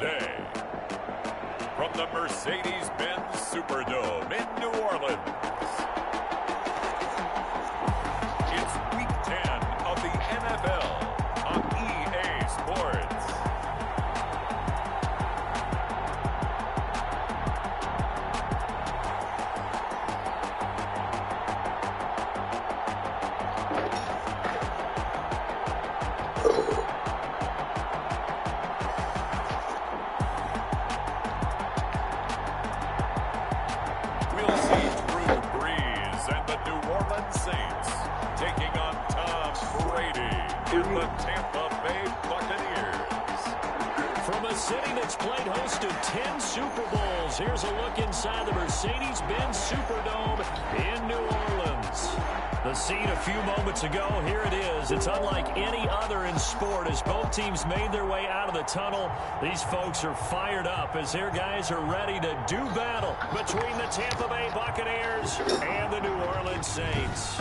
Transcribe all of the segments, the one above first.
Sunday. From the Mercedes-Benz Superdome in New Orleans, it's Week 10 of the NFL on EA Sports. Here's a look inside the Mercedes-Benz Superdome in New Orleans. The scene a few moments ago, here it is. It's unlike any other in sport as both teams made their way out of the tunnel. These folks are fired up as their guys are ready to do battle between the Tampa Bay Buccaneers and the New Orleans Saints.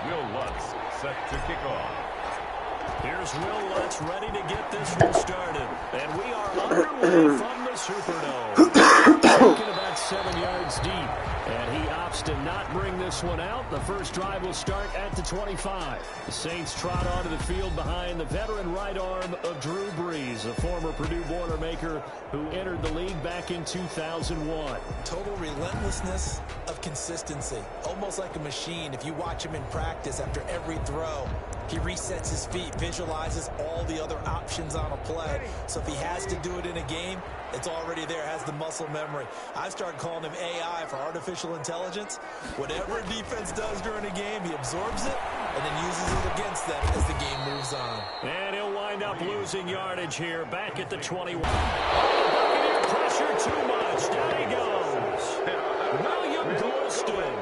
Will Lutz set to kick off. Here's Will Lutz ready to get this one started. And we are underway from the Superdome. Taking about 7 yards deep. And he opts to not bring this one out. The first drive will start at the 25. The Saints trot onto the field behind the veteran right arm of Drew Brees, a former Purdue Boilermaker who entered the league back in 2001. Total relentlessness of consistency. Almost like a machine. If you watch him in practice after every throw, he resets his feet, visualizes all the other options on a play. So if he has to do it in a game, it's already there, has the muscle memory. I started calling him AI for artificial intelligence. Whatever a defense does during a game, he absorbs it and then uses it against them as the game moves on. And he'll wind up losing yardage here, back at the 21. Oh, pressure too much. Down he goes. William Golston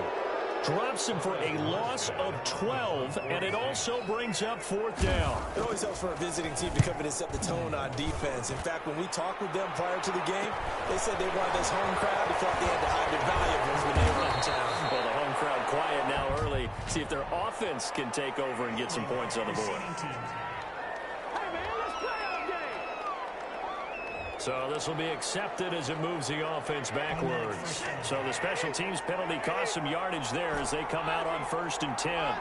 drops him for a loss of 12, and it also brings up 4th down. It always helps for a visiting team to come in and set the tone on defense. In fact, when we talked with them prior to the game, they said they wanted this home crowd. They felt they had to hide their valuables when they were in town. Well, the home crowd quiet now early. See if their offense can take over and get some points on the board. So this will be accepted as it moves the offense backwards. So the special teams penalty cost some yardage there as they come out on 1st and 10.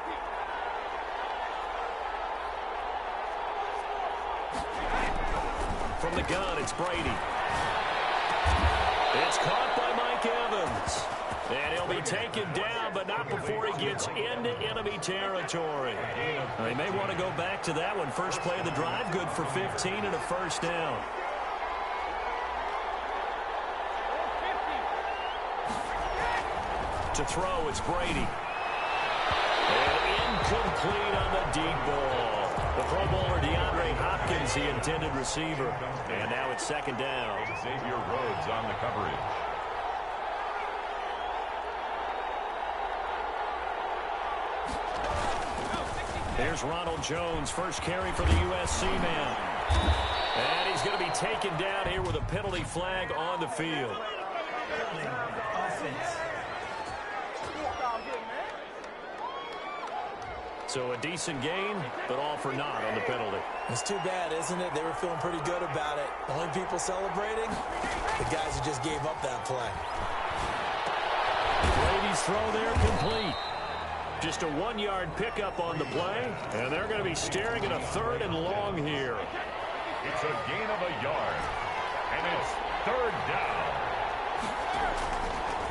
From the gun, it's Brady. It's caught by Mike Evans. And he'll be taken down, but not before he gets into enemy territory. They may want to go back to that one. First play of the drive, good for 15 and a 1st down. To throw, it's Brady. And incomplete on the deep ball. The Pro Bowler DeAndre Hopkins, the intended receiver. And now it's 2nd down. Xavier Rhodes on the coverage. Here's Ronald Jones, first carry for the USC man. And he's going to be taken down here with a penalty flag on the field. So a decent gain, but all for naught on the penalty. It's too bad, isn't it? They were feeling pretty good about it. The only people celebrating, the guys who just gave up that play. Brady's throw there complete. Just a 1-yard pickup on the play, and they're going to be staring at a 3rd and long here. It's a gain of a yard, and it's 3rd down.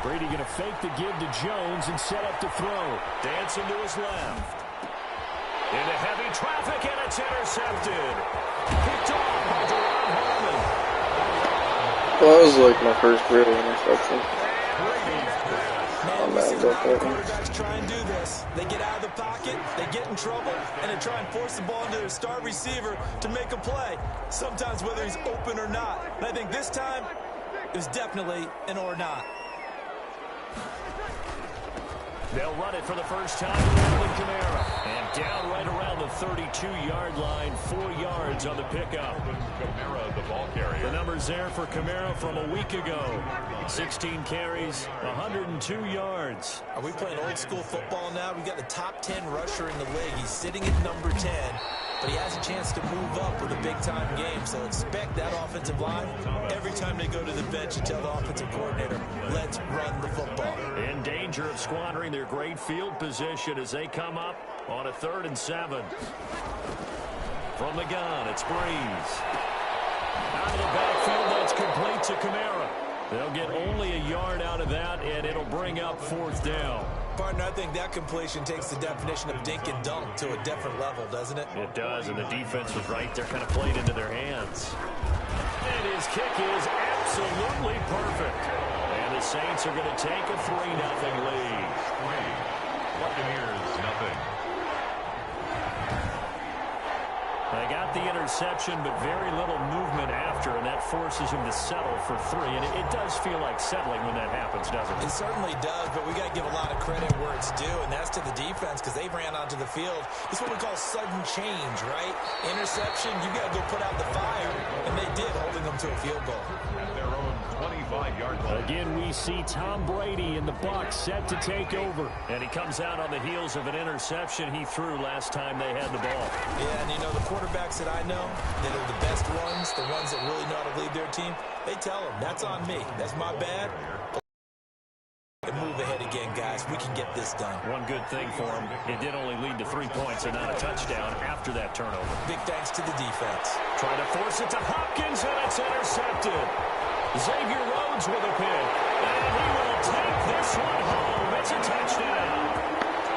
Brady going to fake the give to Jones and set up to throw. Dancing to his left. Into heavy traffic, and it's intercepted. Picked off by Jerome Harmon. Well, that was like my first real interception. Man, we see a lot of quarterbacks try and do this. They get out of the pocket, they get in trouble, and they try and force the ball into their star receiver to make a play. Sometimes whether he's open or not. And I think this time, it was definitely an or not. They'll run it for the first time with Kamara. And down right around the 32-yard line, 4 yards on the pickup. Kamara, the ball carrier. The numbers there for Kamara from a week ago. 16 carries, 102 yards. Are we playing old school football now? We got the top 10 rusher in the league. He's sitting at number 10, but he has a chance to move up with a big-time game. So expect that offensive line. Every time they go to the bench, you tell the offensive coordinator, let's run the football. In danger of squandering their great field position as they come up on a 3rd and 7. From the gun, it's Breeze. Out of the backfield, that's complete to Kamara. They'll get only a yard out of that, and it'll bring up 4th down. Partner, I think that completion takes the definition of dink and dunk to a different level, doesn't it? It does, and the defense was right. They're kind of played into their hands. And his kick is absolutely perfect. And the Saints are going to take a 3-0 lead. Buccaneers, nothing. They got the interception, but very little movement after, and that forces him to settle for 3. And it does feel like settling when that happens, doesn't it? It certainly does, but we got to give a lot of credit where it's due, and that's to the defense because they ran onto the field. It's what we call sudden change, right? Interception, you got to go put out the fire, and they did, holding them to a field goal. At their own 25-yard line. Again, we see Tom Brady and the Bucs set to take over, and he comes out on the heels of an interception he threw last time they had the ball. Yeah, and you know, the quarterbacks that I know that are the best ones, the ones that really know how to lead their team, they tell them, that's on me. That's my bad. And move ahead again, guys. We can get this done. One good thing for him, it did only lead to 3 points and not a touchdown after that turnover. Big thanks to the defense. Trying to force it to Hopkins, and it's intercepted. Xavier Rhodes with a pick, and he will take this one home. It's a touchdown.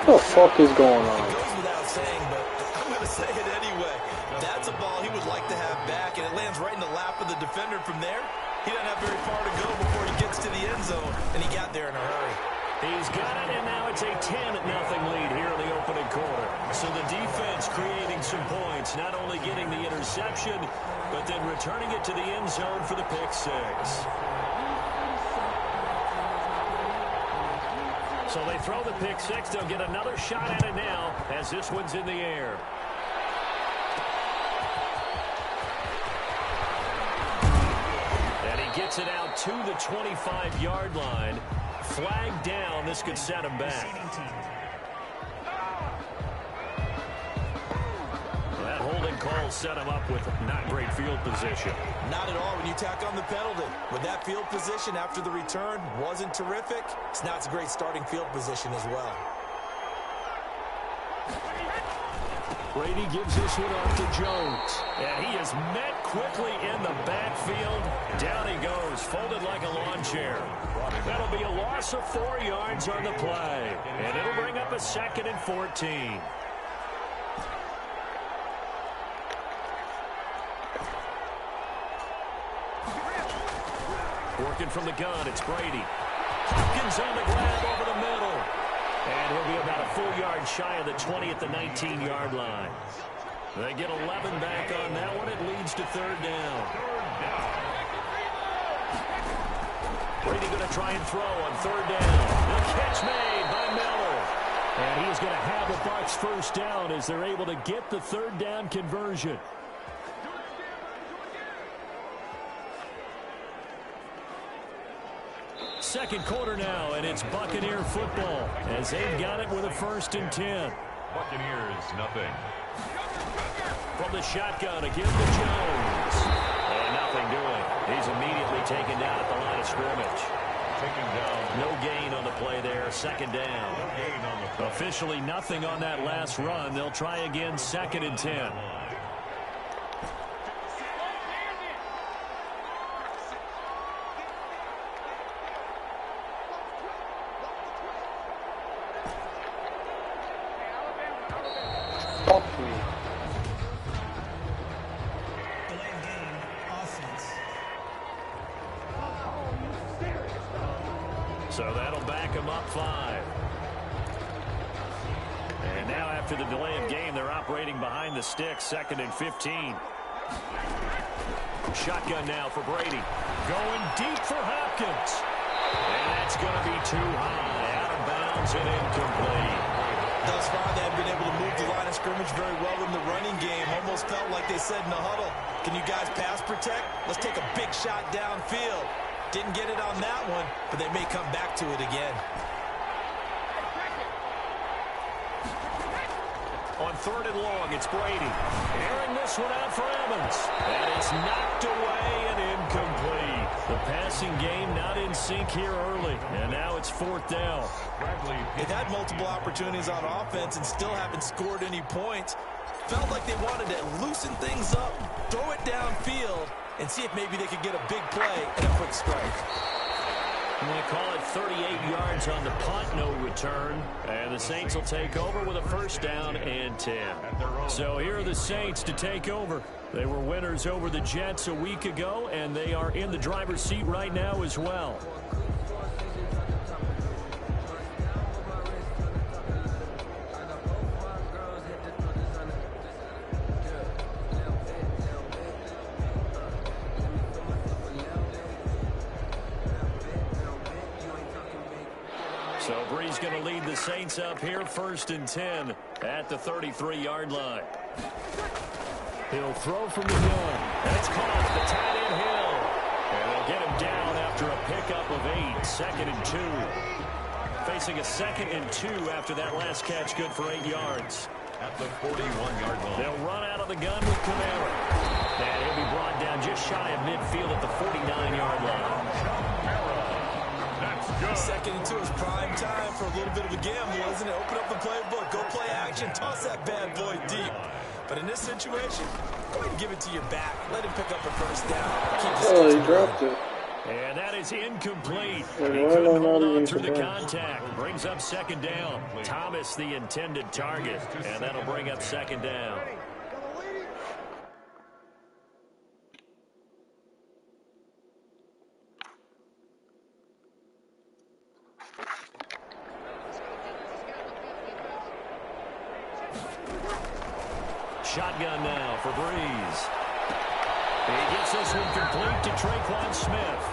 What the fuck is going on? It goes without saying, but I'm going to say it anyway. That's a ball he would like to have back, and it lands right in the lap of the defender from there. He doesn't have very far to go before he gets to the end zone, and he got there in a hurry. He's got it, and now it's a 10-0 lead here in the opening quarter. So the defense creating some points, not only getting the interception, but then returning it to the end zone for the pick 6. So they throw the pick 6. They'll get another shot at it now as this one's in the air. And he gets it out to the 25-yard line. Flag down. This could set him back. That holding call set him up with not great field position. Not at all when you tack on the penalty. With that field position after the return wasn't terrific, it's not a great starting field position as well. Brady gives this one off to Jones. And he is met quickly in the backfield. Down he goes, folded like a lawn chair. That'll be a loss of 4 yards on the play. And it'll bring up a 2nd and 14. Working from the gun, it's Brady. Hopkins on the grab over the middle. And he'll be about a full yard shy of the 20 at the 19-yard line. They get 11 back on that one. It leads to 3rd down. Brady going to try and throw on 3rd down. The catch made by Miller. And he's going to have the Bucs 1st down as they're able to get the 3rd down conversion. Second quarter now, and it's Buccaneer football as they've got it with a 1st and 10. Buccaneers, nothing. From the shotgun, again to Jones. And nothing doing. He's immediately taken down at the line of scrimmage. Taken down. No gain on the play there, 2nd down. No gain on the play. Officially nothing on that last run. They'll try again, 2nd and 10. Fuck me. So that'll back them up 5. And now after the delay of game, they're operating behind the sticks, 2nd and 15. Shotgun now for Brady. Going deep for Hopkins. And that's going to be too high. Out of bounds and incomplete. Thus far, they have been able to move the line of scrimmage very well in the running game. Almost felt like they said in the huddle, can you guys pass protect? Let's take a big shot downfield. Didn't get it on that one, but they may come back to it again. On 3rd and long, it's Brady. Airing this one out for Evans. And it's knocked away and incomplete. The passing game not in sync here early. And now it's 4th down. They've had multiple opportunities on offense and still haven't scored any points. Felt like they wanted to loosen things up, throw it downfield, and see if maybe they could get a big play and a quick strike. I'm going to call it 38 yards on the punt, no return. And the Saints will take over with a 1st down and 10. So here are the Saints to take over. They were winners over the Jets a week ago, and they are in the driver's seat right now as well. So Bree's going to lead the Saints up here, 1st and 10 at the 33-yard line. He'll throw from the gun. That's caught. The tight end Hill. And they'll get him down after a pickup of 8. 2nd and 2. Facing a 2nd and 2 after that last catch, good for 8 yards. At the 41-yard line. They'll run out of the gun with Kamara. And he'll be brought down just shy of midfield at the 49-yard line. Good. 2nd and 2 is prime time for a little bit of a gamble, isn't it? Open up the playbook, go play action, toss that bad boy deep. But in this situation, go ahead and give it to your back. Let him pick up a 1st down. Oh, he dropped it. And that is incomplete. Why He am I couldn't not hold on even through the surprised? contact. Brings up 2nd down. Thomas the intended target. And that'll bring up 2nd down. Shotgun now for Breeze. He gets this one complete to Traquan Smith.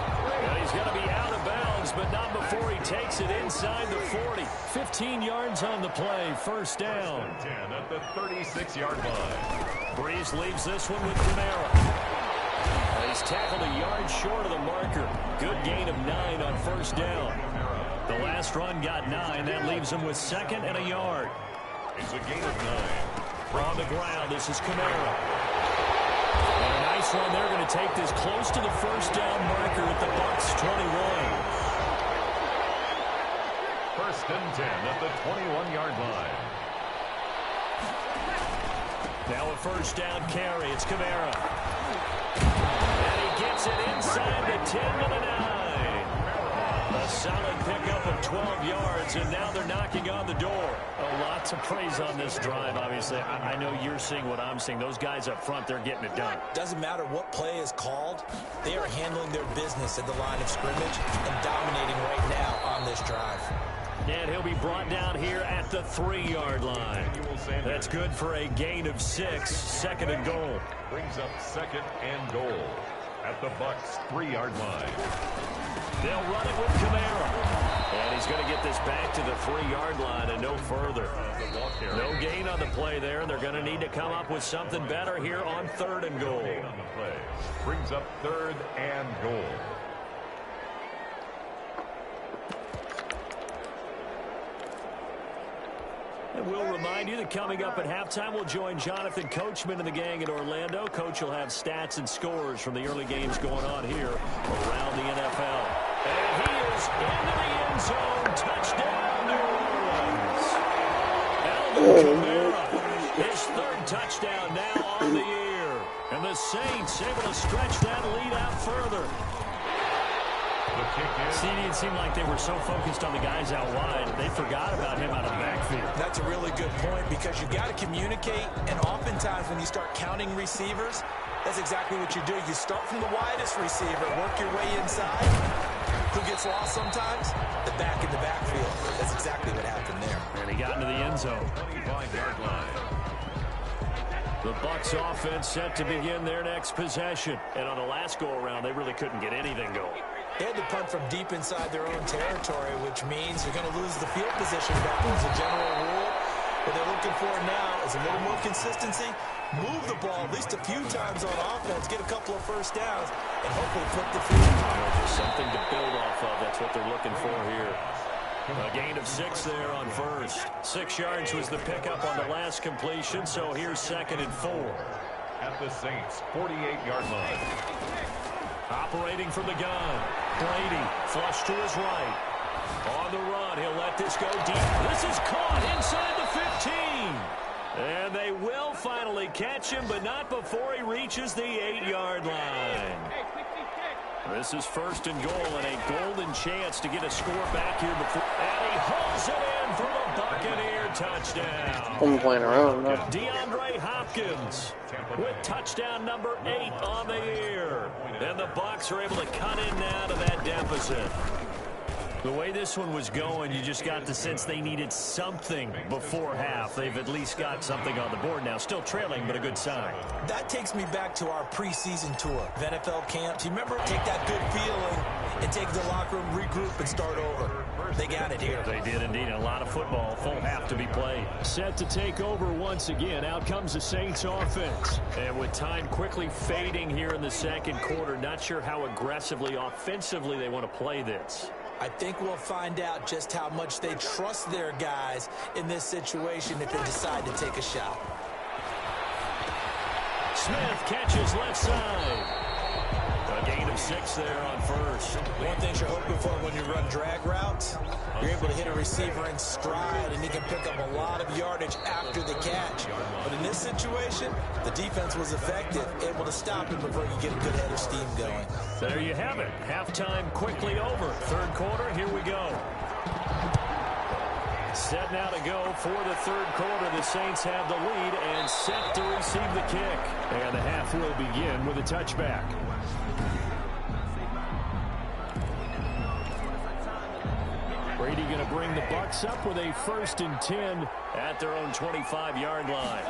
And he's going to be out of bounds, but not before he takes it inside the 40. 15 yards on the play, 1st down. 10 at the 36-yard line. Breeze leaves this one with Kamara. And he's tackled a yard short of the marker. Good gain of 9 on 1st down. The last run got 9. That leaves him with 2nd and a yard. It's a gain of 9. On the ground, this is Kamara. And a nice one. They're going to take this close to the 1st down marker at the Bucs 21. 1st and 10 at the 21-yard line. Now a 1st down carry. It's Kamara. And he gets it inside the 10 to the 9. A solid pickup of 12 yards, and now they're knocking on the door. A lot to praise on this drive, obviously. I know you're seeing what I'm seeing. Those guys up front, they're getting it done. Doesn't matter what play is called. They are handling their business at the line of scrimmage and dominating right now on this drive. And he'll be brought down here at the 3-yard line. That's good for a gain of 6. 2nd and goal. Brings up 2nd and goal at the Bucs 3-yard line. They'll run it with Kamara. And he's going to get this back to the 3-yard line and no further. No gain on the play there. They're going to need to come up with something better here on 3rd and goal. On the play. Brings up 3rd and goal. And we'll remind you that coming up at halftime, we'll join Jonathan Coachman and the gang in Orlando. Coach will have stats and scores from the early games going on here around the NFL. And he is into the end zone. Touchdown, New Orleans. Alvin Kamara, his 3rd touchdown now on the year. And the Saints able to stretch that lead out further. See, it seemed like they were so focused on the guys out wide, they forgot about him out of the backfield. That's a really good point because you've got to communicate, and oftentimes when you start counting receivers, that's exactly what you do. You start from the widest receiver, work your way inside. Who gets lost sometimes? The back in the backfield. That's exactly what happened there. And he got into the end zone. 25-yard line. The Bucs offense set to begin their next possession. And on the last go-around, they really couldn't get anything going. They had to punt from deep inside their own territory, which means you're going to lose the field position battle as a general rule. What they're looking for now is a little more consistency, move the ball at least a few times on offense, get a couple of first downs, and hopefully put the field. Just something to build off of. That's what they're looking for here. A gain of 6 there on first. 6 yards was the pickup on the last completion, so here's 2nd and 4. At the Saints' 48-yard line. Operating from the gun. Brady, flush to his right. On the run, he'll let this go deep. This is caught inside the 15. And they will finally catch him, but not before he reaches the 8-yard line. This is 1st and goal, and a golden chance to get a score back here before. And he hauls it in for the Buccaneer touchdown. I'm playing around now. DeAndre Hopkins with touchdown number 8 on the year. And the Bucs are able to cut in now to that deficit. The way this one was going, you just got the sense they needed something before half. They've at least got something on the board now. Still trailing, but a good sign. That takes me back to our preseason tour of NFL camps. You remember? Take that good feeling and take the locker room, regroup, and start over. They got it here. They did indeed. A lot of football, full half to be played. Set to take over once again. Out comes the Saints offense. And with time quickly fading here in the second quarter, not sure how aggressively, offensively they want to play this. I think we'll find out just how much they trust their guys in this situation if they decide to take a shot. Smith catches left side. A gain of 6 there on first. One thing you're hoping for when you run drag routes, you're able to hit a receiver in stride, and he can pick up a lot of yardage after the catch. But in this situation, the defense was effective, able to stop him before you get a good head of steam going. There you have it. Halftime quickly over. Third quarter, here we go. Set now to go for the third quarter. The Saints have the lead and set to receive the kick. And the half will begin with a touchback. Brady going to bring the Bucs up with a 1st and 10 at their own 25-yard line.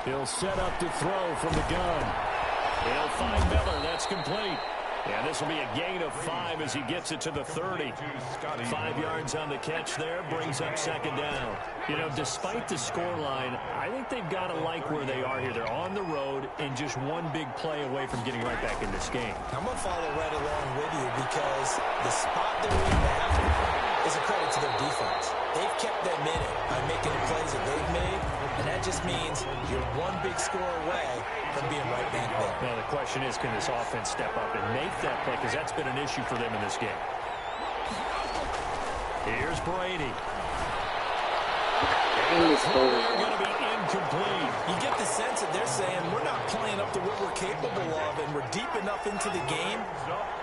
He'll set up to throw from the gun. He'll find Miller. That's complete. And this will be a gain of 5 as he gets it to the 30. 5 yards on the catch there, brings up 2nd down. You know, despite the scoreline, I think they've got to like where they are here. They're on the road and just one big play away from getting right back in this game. I'm going to follow right along with you because the spot they're in now is a credit to their defense. They've kept them in it by making the plays that they've made, and that just means you're one big score away from being right back there. Now the question is, can this offense step up and make that play? Because that's been an issue for them in this game. Here's Brady. They're going to be incomplete. You get the sense that they're saying we're not playing up to what we're capable of, and we're deep enough into the game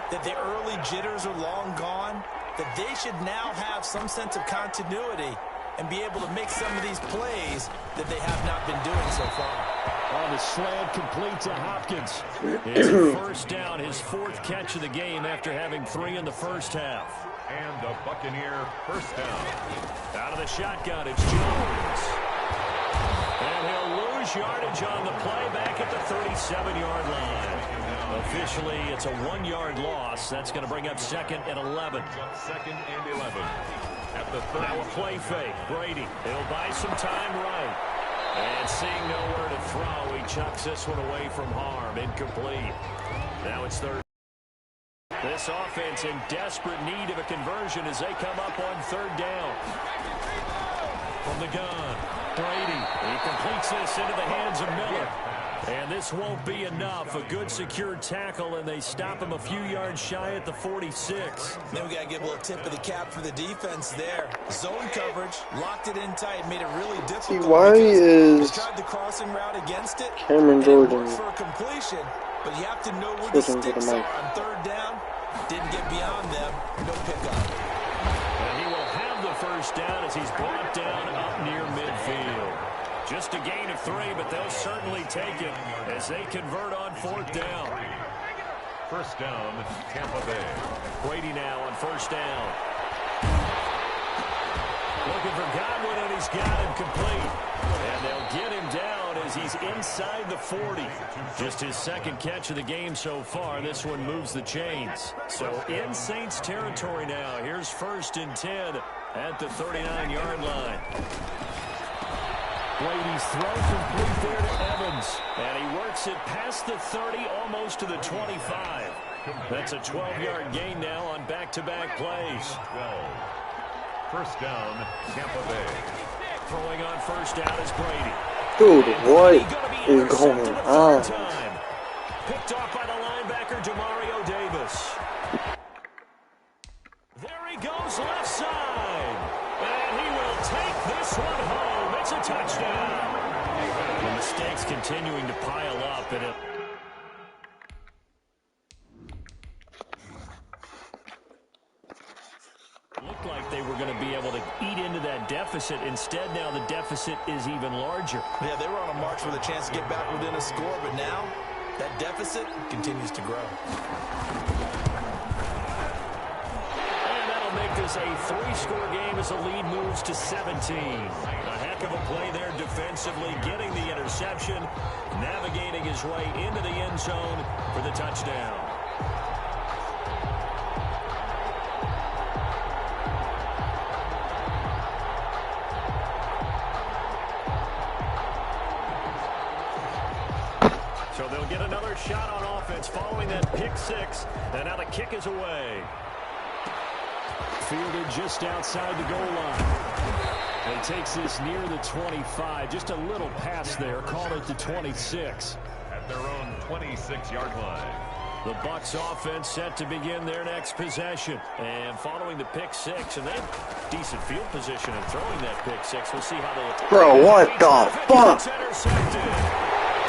that the early jitters are long gone, that they should now have some sense of continuity and be able to make some of these plays that they have not been doing so far. On the slant, complete to Hopkins. It's a 1st down, his 4th catch of the game after having 3 in the first half. And the Buccaneer 1st down. Out of the shotgun, it's Jones. And he'll lose yardage on the play back at the 37-yard line. Officially, it's a 1-yard loss. That's going to bring up 2nd and 11. 2nd and 11. At the 30. Now a play fake. Brady, he'll buy some time right. And seeing nowhere to throw, he chucks this one away from harm. Incomplete. Now it's 3rd. This offense in desperate need of a conversion as they come up on 3rd down. From the gun, Brady. He completes this into the hands of Miller. And this won't be enough. A good secured tackle, and they stop him a few yards shy at the 46. Then we got to give a little tip of the cap for the defense there. Zone coverage, locked it in tight, made it really difficult. See, why is they tried the crossing route against it, Cameron Jordan for a completion, but you have to know where the sticks are on 3rd down. Didn't get beyond them. No pickup. And he will have the 1st down as he's brought down up near midfield. Just a gain of 3, but they'll certainly take it as they convert on 4th down. 1st down, Tampa Bay. Brady now on 1st down. looking for Godwin, and he's got him complete. And they'll get him down as he's inside the 40. Just his second catch of the game so far. This one moves the chains. So in Saints territory now. Here's 1st and 10 at the 39-yard line. Brady's throw complete there to Evans. And he works it past the 30, almost to the 25. That's a 12-yard gain now on back-to-back plays. 12. First down, Tampa Bay. Throwing on first down is Brady. Dude, what is going on? Picked off by the linebacker, Demario Davis. There he goes, left side. And he will take this one home. It's a touchdown. The mistakes continuing to pile up. And looked like they were going to be able to eat into that deficit. Instead, now the deficit is even larger. Yeah, they were on a march with a chance to get back within a score, but now that deficit continues to grow. And that'll make this a 3-score game as the lead moves to 17. A heck of a play there defensively, getting the interception, navigating his way into the end zone for the touchdown. So they'll get another shot on offense following that pick 6. And now the kick is away. Fielded just outside the goal line. And he takes this near the 25. Just a little pass there. Call it the 26. At their own 26-yard line. The Bucs offense set to begin their next possession. And following the pick 6, and they have decent field position in throwing that pick 6. We'll see how they attack. Bro, what the fuck?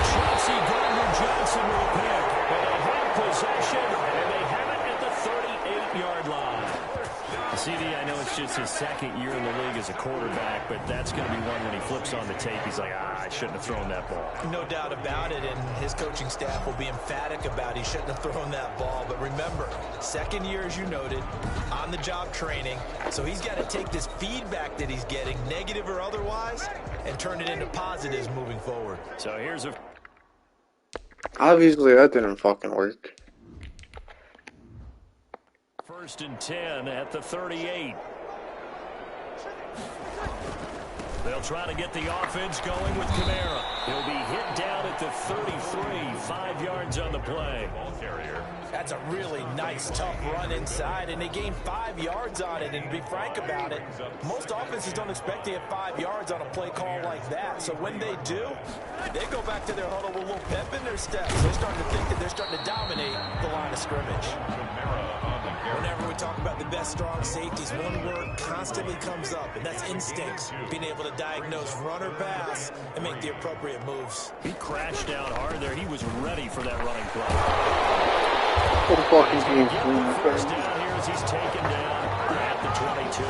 Chauncey Gardner-Johnson with a pick. And they have possession, and they have it at the 38-yard line. CD, I know it's just his second year in the league as a quarterback, but that's going to be one when he flips on the tape. He's like, I shouldn't have thrown that ball. No doubt about it, and his coaching staff will be emphatic about he shouldn't have thrown that ball. But remember, second year, as you noted, on-the-job training. So he's got to take this feedback that he's getting, negative or otherwise, and turn it into positives moving forward. So here's a... Obviously, that didn't fucking work. 1st and 10 at the 38. They'll try to get the offense going with Kamara. He'll be hit down at the 33, 5 yards on the play. Ball carrier. That's a really nice, tough run inside, and they gained 5 yards on it. And to be frank about it, most offenses don't expect to get 5 yards on a play call like that. So when they do, they go back to their huddle with a little pep in their steps. They're starting to think that they're starting to dominate the line of scrimmage. Whenever we talk about the best strong safeties, one word constantly comes up, and that's instincts. Being able to diagnose run or pass and make the appropriate moves. He crashed out hard there. He was ready for that running play. What the fuck is he First down here as he's taken down at the 22.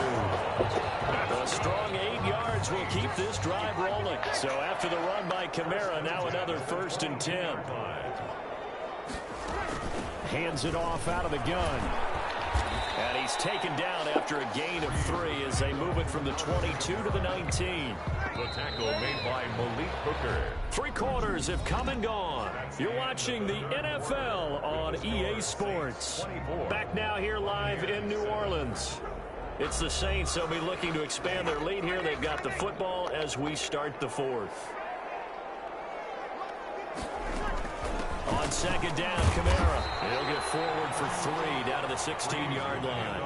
A strong 8 yards will keep this drive rolling. So after the run by Kamara, now another 1st and 10. Hands it off out of the gun. And he's taken down after a gain of 3 as they move it from the 22 to the 19. The tackle made by Malik Hooker. 3 quarters have come and gone. You're watching the NFL on EA Sports. Back now here live in New Orleans. It's the Saints. They'll be looking to expand their lead here. They've got the football as we start the 4th. On 2nd down, Kamara. He'll get forward for 3 down to the 16-yard line.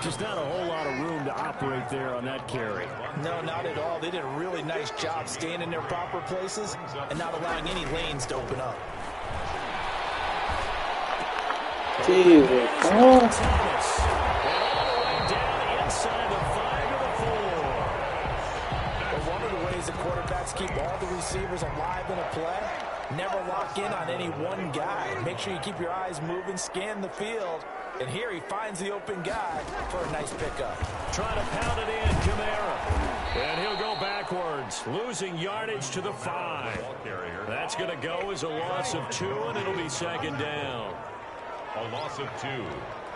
Just not a whole lot of room to operate there on that carry. No, not at all. They did a really nice job staying in their proper places and not allowing any lanes to open up. Jesus. Thomas. And all the way down inside the 5 to the 4. But one of the ways the quarterbacks keep all the receivers alive in a play, never lock in on any one guy. Make sure you keep your eyes moving, scan the field. And here he finds the open guy for a nice pickup. Trying to pound it in, Kamara. And he'll go backwards, losing yardage to the 5. That's going to go as a loss of 2, and it'll be 2nd down. A loss of 2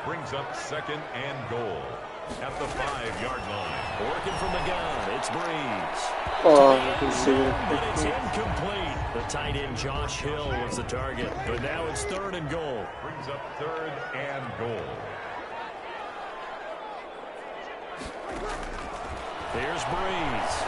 brings up 2nd and goal. at the 5-yard line. Working from the gun, it's Breeze. Oh, I can see But it's it. incomplete. The tight end Josh Hill was the target, but now it's 3rd and goal. Brings up 3rd and goal. Here's Breeze.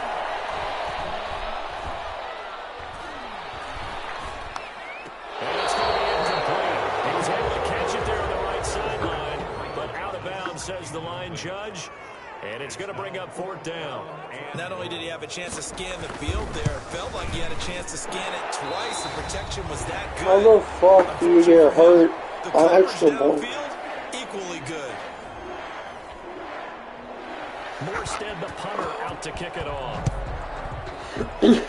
And it's going to be incomplete. He was able to catch it there on the right sideline, but out of bounds, says the line judge. And it's going to bring up 4th down. Not only did he have a chance to scan the field there, it felt like he had a chance to scan it twice. The protection was that good. How the fuck do you get hurt The on coverage extra point? downfield, equally good. Morstead, the punter, out to kick it off. And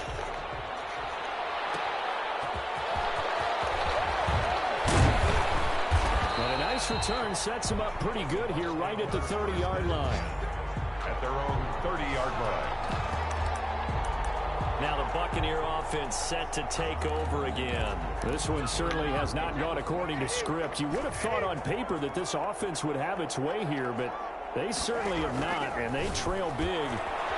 a nice return sets him up pretty good here right at the 30-yard line. At their own 30-yard line. Now the Buccaneer offense set to take over again. This one certainly has not gone according to script. You would have thought on paper that this offense would have its way here, but they certainly have not, and they trail big.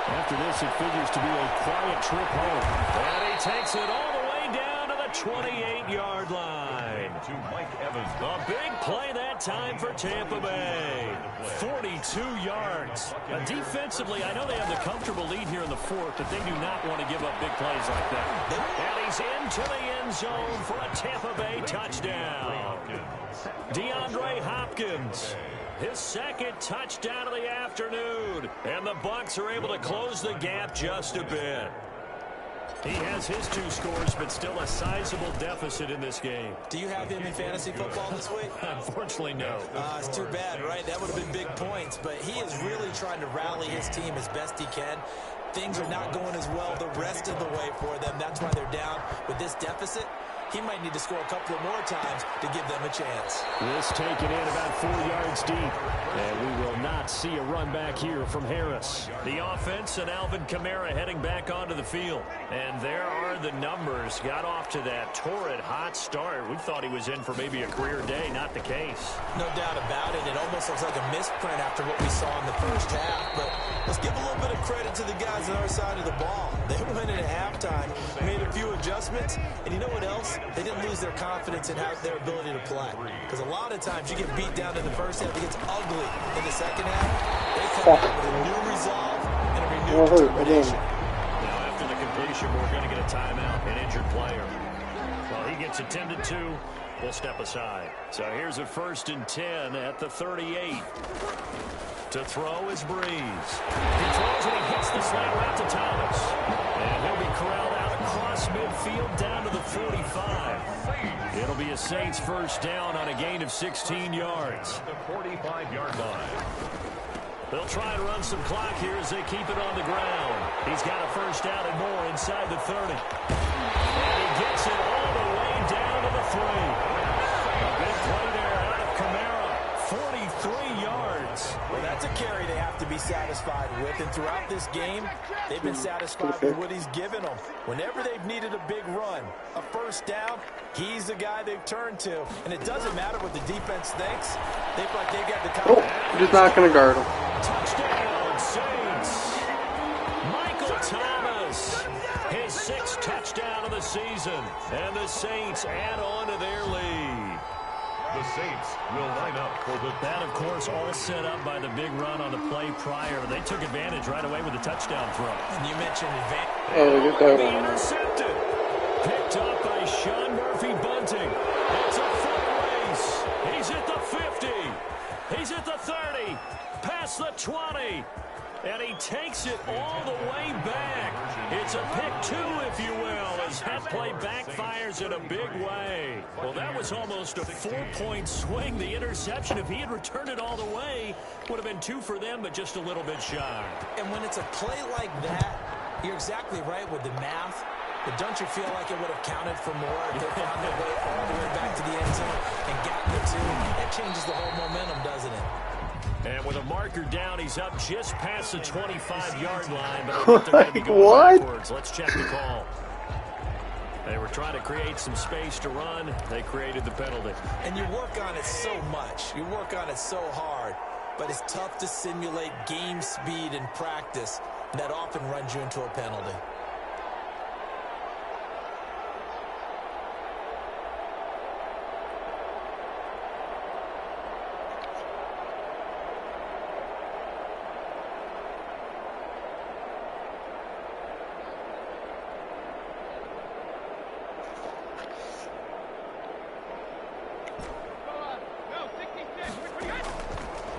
After this, it figures to be a quiet trip home. And he takes it all the way down to the 28-yard line. To Mike Evans. A big play that time for Tampa Bay. 42 yards. Defensively, I know they have the comfortable lead here in the 4th, but they do not want to give up big plays like that. And he's into the end zone for a Tampa Bay touchdown. DeAndre Hopkins. His 2nd touchdown of the afternoon. And the Bucs are able to close the gap just a bit. He has his 2 scores, but still a sizable deficit in this game. Do you have him in fantasy football this week? Unfortunately, no. It's too bad, right? That would have been big points, but he is really trying to rally his team as best he can. Things are not going as well the rest of the way for them. That's why they're down with this deficit. He might need to score a couple of more times to give them a chance. This taken in about 4 yards deep. And we will not see a run back here from Harris. The offense and Alvin Kamara heading back onto the field. And there are the numbers. Got off to that torrid hot start. We thought he was in for maybe a career day. Not the case. No doubt about it. It almost looks like a misprint after what we saw in the first half. But let's give a little bit of credit to the guys on our side of the ball. They went in at halftime, made a few adjustments, and you know what else? They didn't lose their confidence in their ability to play. Because a lot of times you get beat down in the first half, it gets ugly in the second half. They come out with a new resolve and a renewed determination. Now after the completion, we're going to get a timeout, an injured player. Well, he gets attended to. We'll step aside. So here's a 1st and 10 at the 38. To throw is Breeze. He throws and he hits the slant route to Thomas. And he'll be corralled out across midfield down to the 45. It'll be a Saints 1st down on a gain of 16 yards. The 45-yard line. They'll try and run some clock here as they keep it on the ground. He's got a 1st down and more inside the 30. And he gets it all the way down to the 3. A big play there out of Kamara. 43 yards. Well, that's a carry they have to be satisfied with. And throughout this game, they've been satisfied with what he's given them. Whenever they've needed a big run, a 1st down, he's the guy they've turned to. And it doesn't matter what the defense thinks. They feel like they've got the confidence. Oh, just not going to guard him. Touchdown, Saints. Michael Thomas, his 6th touchdown of the season. And the Saints add on to their lead. The Saints will line up for the... That, of course, all set up by the big run on the play prior. They took advantage right away with the touchdown throw. And you mentioned advantage. Oh, get that one. Intercepted. Picked up by Sean Murphy Bunting. It's a foot race. He's at the 50. He's at the 30. Past the 20. And he takes it all the way back. It's a pick 2, if you will, as that play backfires in a big way. Well, that was almost a 4-point swing. The interception, if he had returned it all the way, would have been 2 for them, but just a little bit shy. And when it's a play like that, you're exactly right with the math. But don't you feel like it would have counted for more if they found their way all the way back to the end zone and gotten the 2? That changes the whole momentum, doesn't it? And with a marker down, he's up just past the 25-yard line. But I think they're going to be going What? backwards. Let's check the call. They were trying to create some space to run. They created the penalty. And you work on it so much. You work on it so hard. but it's tough to simulate game speed in practice. And that often runs you into a penalty.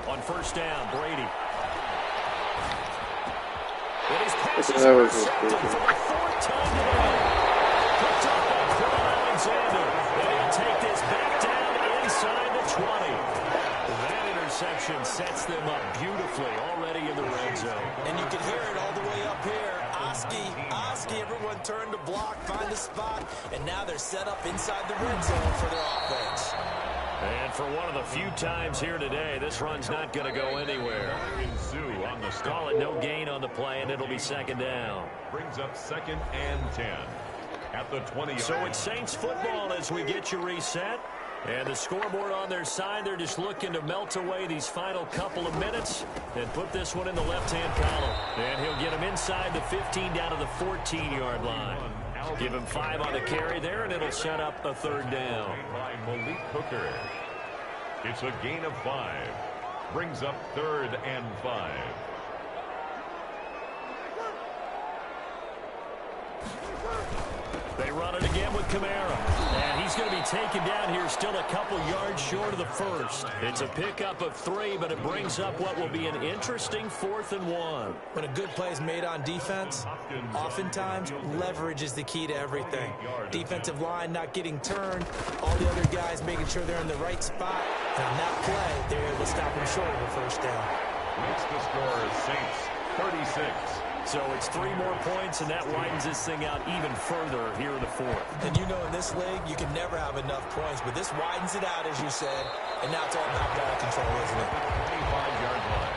On first down, Brady. And his pass is That was intercepted just for the fourth time today. Picked up by Quinn Alexander. And he'll take this back down inside the 20. That interception sets them up beautifully already in the red zone. And you can hear it all the way up here. Oski, everyone turned to block, find a spot, and now they're set up inside the red zone for their offense. And for one of the few times here today, this run's not going to go anywhere. On the Call it no gain on the play, and it'll be second down. brings up 2nd and 10 at the 20-yard. So it's Saints football as we get you reset. And the scoreboard on their side, they're just looking to melt away these final couple of minutes and put this one in the left-hand column. And he'll get him inside the 15 down to the 14-yard line. Give him 5 on the carry there, and it'll set up a third down. By Malik Hooker. It's a gain of 5. Brings up 3rd and 5. They run it again with Kamara. And he's going to be taken down here still a couple yards short of the first. It's a pickup of 3, but it brings up what will be an interesting 4th and 1. When a good play is made on defense, oftentimes leverage is the key to everything. Defensive line not getting turned, all the other guys making sure they're in the right spot. And on that play, they're able to stop him short of a first down. Makes the score Saints 36. So it's 3 more points, and that widens this thing out even further here in the 4th. And you know in this league, you can never have enough points, but this widens it out, as you said, and now it's all about ball control, isn't it? 25-yard line.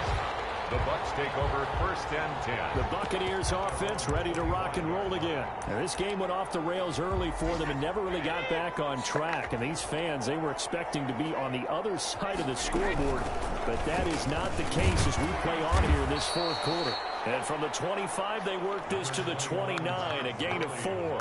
The Bucs take over 1st and 10. The Buccaneers offense ready to rock and roll again. Now, this game went off the rails early for them and never really got back on track. And these fans, they were expecting to be on the other side of the scoreboard. But that is not the case as we play on here in this 4th quarter. And from the 25, they work this to the 29, a gain of 4.